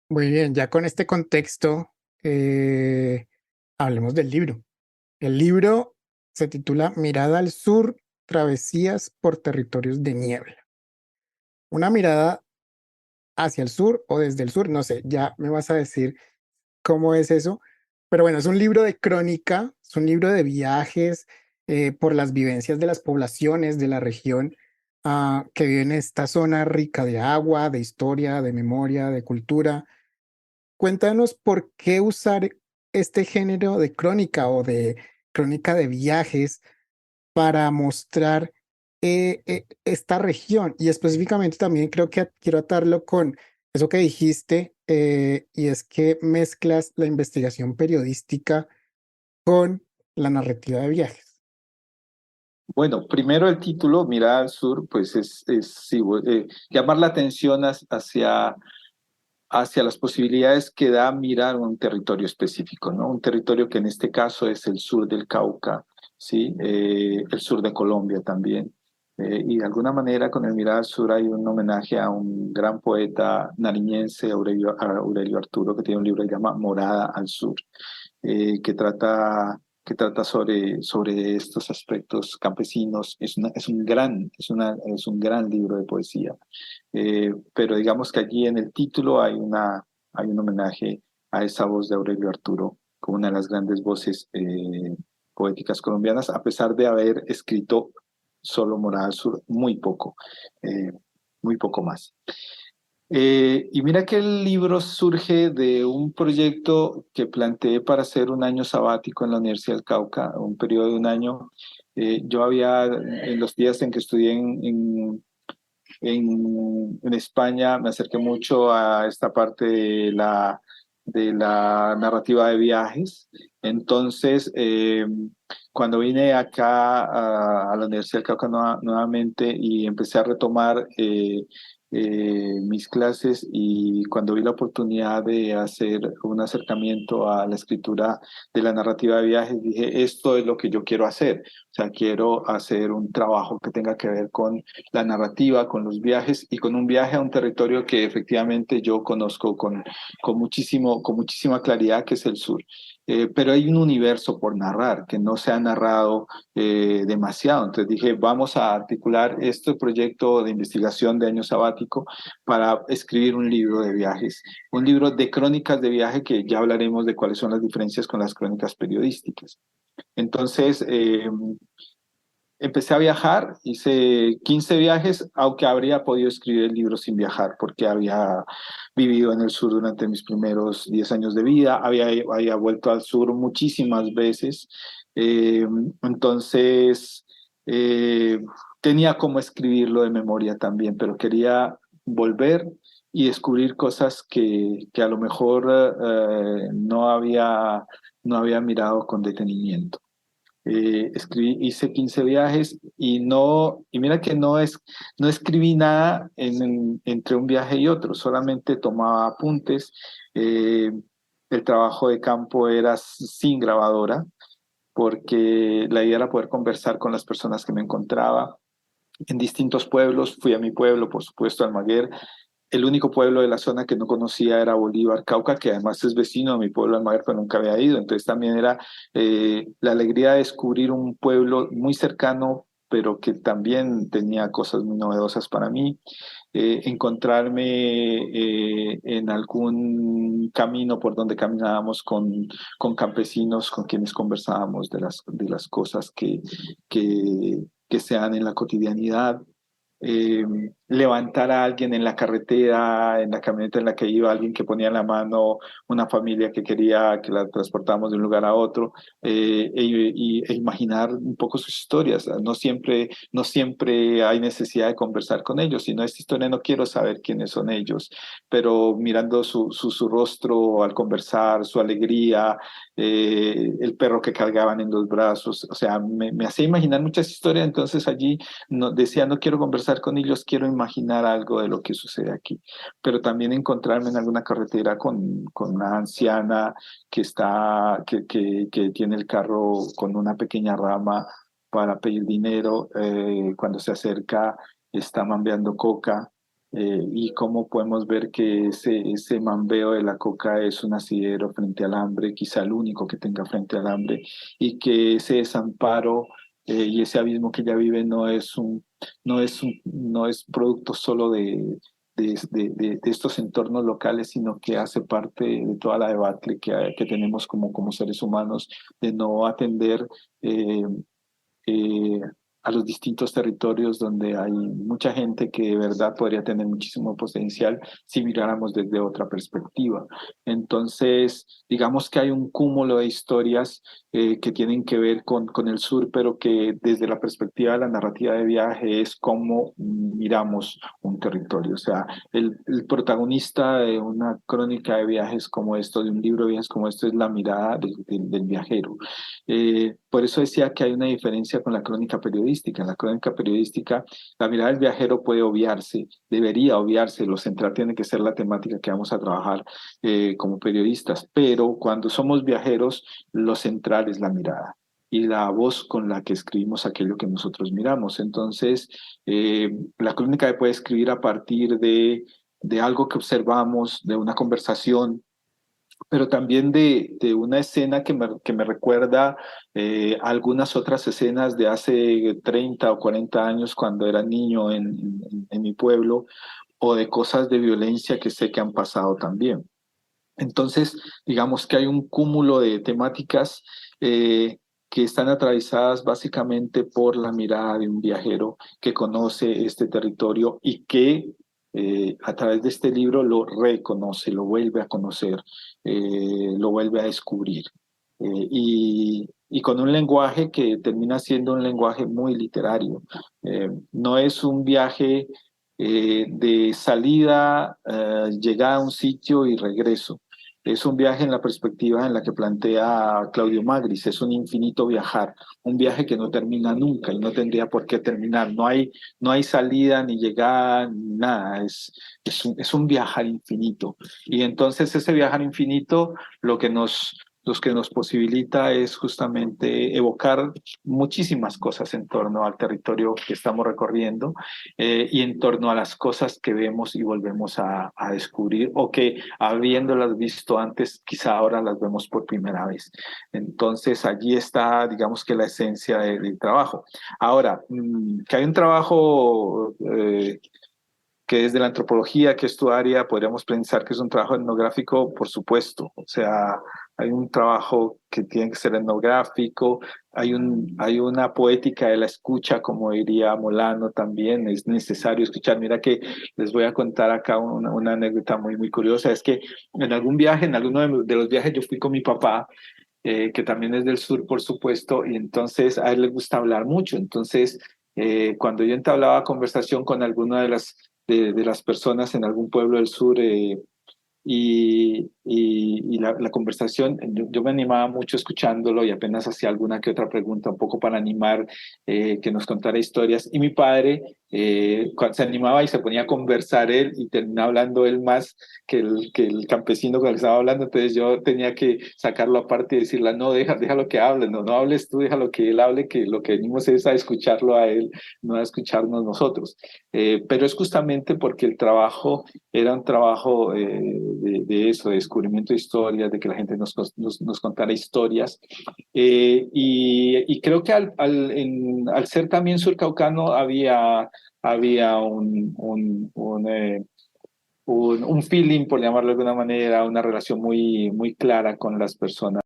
Muy bien, ya con este contexto, hablemos del libro. El libro se titula Mirada al Sur, Travesías por Territorios de Niebla. Una mirada hacia el sur o desde el sur, no sé, ya me vas a decir cómo es eso, pero bueno, es un libro de crónica, es un libro de viajes por las vivencias de las poblaciones de la región que viven en esta zona rica de agua, de historia, de memoria, de cultura. Cuéntanos por qué usar este género de crónica o de crónica de viajes para mostrar esta región. Y específicamente también creo que quiero atarlo con eso que dijiste, y es que mezclas la investigación periodística con la narrativa de viajes. Bueno, primero el título, Mirada al Sur, pues sí, llamar la atención hacia las posibilidades que da mirar un territorio específico, ¿no? Un territorio que en este caso es el sur del Cauca, ¿sí? El sur de Colombia también. Y de alguna manera con el Mirada al Sur hay un homenaje a un gran poeta nariñense, Aurelio Arturo, que tiene un libro que se llama Morada al Sur, que trata sobre estos aspectos campesinos. Es un gran libro de poesía. Pero digamos que allí en el título hay un homenaje a esa voz de Aurelio Arturo como una de las grandes voces poéticas colombianas, a pesar de haber escrito solo Morada al Sur, eh, muy poco más. Y mira que el libro surge de un proyecto que planteé para hacer un año sabático en la Universidad del Cauca, un periodo de un año. Yo había, en los días en que estudié en España, me acerqué mucho a esta parte de la narrativa de viajes. Entonces, cuando vine acá a la Universidad del Cauca nuevamente y empecé a retomar mis clases, y cuando vi la oportunidad de hacer un acercamiento a la escritura de la narrativa de viajes, dije, esto es lo que yo quiero hacer. O sea, quiero hacer un trabajo que tenga que ver con la narrativa, con los viajes y con un viaje a un territorio que efectivamente yo conozco con muchísima claridad, que es el sur. Pero hay un universo por narrar que no se ha narrado demasiado. Entonces dije, vamos a articular este proyecto de investigación de año sabático para escribir un libro de viajes, un libro de crónicas de viaje, que ya hablaremos de cuáles son las diferencias con las crónicas periodísticas. Entonces, empecé a viajar, hice 15 viajes, aunque habría podido escribir el libro sin viajar, porque había vivido en el sur durante mis primeros 10 años de vida, había vuelto al sur muchísimas veces. eh, entonces, eh, tenía como escribirlo de memoria también, pero quería volver y descubrir cosas que a lo mejor no había mirado con detenimiento. Hice 15 viajes y mira que no escribí nada entre un viaje y otro, solamente tomaba apuntes. Eh, el trabajo de campo era sin grabadora, porque la idea era poder conversar con las personas que me encontraba en distintos pueblos. Fui a mi pueblo, por supuesto, Almaguer. El único pueblo de la zona que no conocía era Bolívar, Cauca, que además es vecino de mi pueblo Almaguer, pero nunca había ido. Entonces también era la alegría de descubrir un pueblo muy cercano, pero que también tenía cosas muy novedosas para mí. Encontrarme en algún camino por donde caminábamos con campesinos con quienes conversábamos de las cosas que se dan en la cotidianidad. eh, Levantar a alguien en la carretera, en la camioneta en la que iba, alguien que ponía en la mano una familia que quería que la transportáramos de un lugar a otro, e imaginar un poco sus historias. No siempre hay necesidad de conversar con ellos, sino esta historia no quiero saber quiénes son ellos, pero mirando su rostro al conversar, su alegría, el perro que cargaban en los brazos, o sea, me hacía imaginar muchas historias. Entonces allí no, decía, no quiero conversar con ellos, quiero imaginar algo de lo que sucede aquí, pero también encontrarme en alguna carretera con una anciana que tiene el carro con una pequeña rama para pedir dinero. Cuando se acerca, está mambeando coca. y cómo podemos ver que ese mambeo de la coca es un asidero frente al hambre, quizá el único que tenga frente al hambre, y que ese desamparo y ese abismo que ella vive no es producto solo de estos entornos locales, sino que hace parte de toda la debacle que tenemos como seres humanos de no atender eh, eh, a los distintos territorios donde hay mucha gente que de verdad podría tener muchísimo potencial si miráramos desde otra perspectiva. Entonces, digamos que hay un cúmulo de historias que tienen que ver con el sur, pero que desde la perspectiva de la narrativa de viaje es cómo miramos un territorio. O sea, el protagonista de una crónica de viajes como esto, de un libro de viajes como esto, es la mirada del viajero. Por eso decía que hay una diferencia con la crónica periodística. En la crónica periodística, la mirada del viajero puede obviarse, debería obviarse, lo central tiene que ser la temática que vamos a trabajar como periodistas, pero cuando somos viajeros, lo central es la mirada y la voz con la que escribimos aquello que nosotros miramos. Entonces, la crónica puede escribir a partir de algo que observamos, de una conversación, pero también de una escena que me recuerda algunas otras escenas de hace 30 o 40 años cuando era niño en mi pueblo, o de cosas de violencia que sé que han pasado también. Entonces, digamos que hay un cúmulo de temáticas que están atravesadas básicamente por la mirada de un viajero que conoce este territorio y que a través de este libro lo reconoce, lo vuelve a conocer, lo vuelve a descubrir. Y con un lenguaje que termina siendo un lenguaje muy literario. No es un viaje de salida, llegada a un sitio y regreso. Es un viaje en la perspectiva en la que plantea Claudio Magris, es un infinito viajar, un viaje que no termina nunca y no tendría por qué terminar. No hay salida ni llegada ni nada, es un viajar infinito. Y entonces ese viajar infinito lo que nos posibilita es justamente evocar muchísimas cosas en torno al territorio que estamos recorriendo y en torno a las cosas que vemos y volvemos a descubrir o que habiéndolas visto antes, quizá ahora las vemos por primera vez. Entonces allí está, digamos que la esencia del trabajo. Ahora, que hay un trabajo que desde la antropología, que es tu área, podríamos pensar que es un trabajo etnográfico, por supuesto. O sea, hay un trabajo que tiene que ser etnográfico, hay una poética de la escucha, como diría Molano también, es necesario escuchar. Mira que les voy a contar acá una anécdota muy curiosa, es que en algún viaje, en alguno de los viajes, yo fui con mi papá, que también es del sur, por supuesto, y entonces a él le gusta hablar mucho. Entonces, cuando yo entablaba conversación con alguna de las personas en algún pueblo del sur, y la conversación, yo me animaba mucho escuchándolo y apenas hacía alguna que otra pregunta, un poco para animar, que nos contara historias. Y mi padre se animaba y se ponía a conversar él y terminaba hablando él más que el campesino con el que estaba hablando. Entonces yo tenía que sacarlo aparte y decirle, no, déjalo que hable, no hables tú, déjalo que él hable, que lo que venimos es a escucharlo a él, no a escucharnos nosotros. Pero es justamente porque el trabajo era un trabajo de eso, de descubrimiento de historias, de que la gente nos contara historias. Y creo que al ser también surcaucano había un feeling, por llamarlo de alguna manera, una relación muy clara con las personas.